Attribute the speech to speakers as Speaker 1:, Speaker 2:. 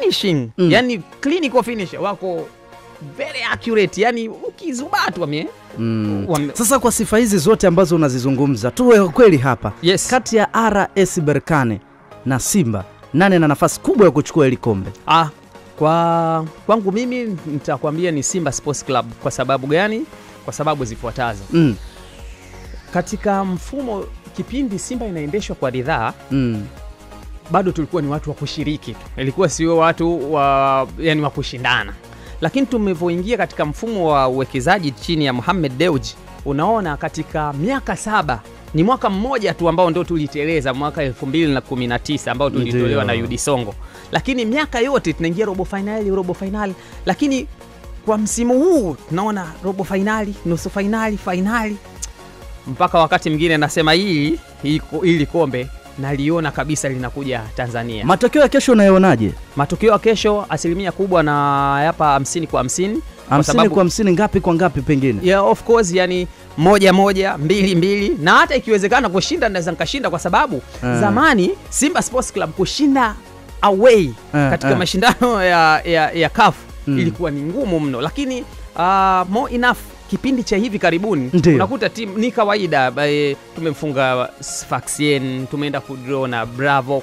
Speaker 1: finishing, yani clinical finish wako very accurate, yani ukizubatu
Speaker 2: Sasa kwa sifa hizi zote ambazo unazizungumza, tuwe kweli hapa.
Speaker 1: Yes.
Speaker 2: Kati ya RS Berkane na Simba, nani ana nafasi kubwa ya kuchukua ile kombe?
Speaker 1: Kwangu mimi nitakwambia ni Simba Sports Club. Kwa sababu gani? Kwa sababu zifuatazo. Katika mfumo kipindi Simba inaendeshwa kwa ridhaa, bado tulikuwa ni watu wa kushiriki. Ilikuwa sio watu wa kushindana. Lakini tumevyoingia katika mfumo wa uwekezaji chini ya Mohamed Dewji, unaona katika miaka 7 ni mwaka mmoja tu ambao ndio tuliteleza, mwaka 2019 ambao tulitolewa na UD Songo. Lakini miaka yote tunaingia robo finali. Lakini kwa msimu huu tunaona robo finali, nusu finali, finali. Mpaka wakati mwingine nasema hili kombe naliona kabisa linakuja Tanzania.
Speaker 2: Matokeo ya kesho unayoonaje?
Speaker 1: Matokeo ya kesho asilimia kubwa na hapa 50 kwa 50.
Speaker 2: 50 kwa 50, ngapi kwa ngapi pengine?
Speaker 1: Yeah, of course, yani 1-1, 2-2, na hata ikiwezekana kushinda naweza nikashinda, kwa sababu zamani Simba Sports Club kushinda away katika mashindano ya CAF ilikuwa ni ngumu mno. Lakini more enough kipindi cha hivi karibuni unakuta timu ni kawaida, tumemfunga Sfaxien, tumeenda kudraw na Bravo.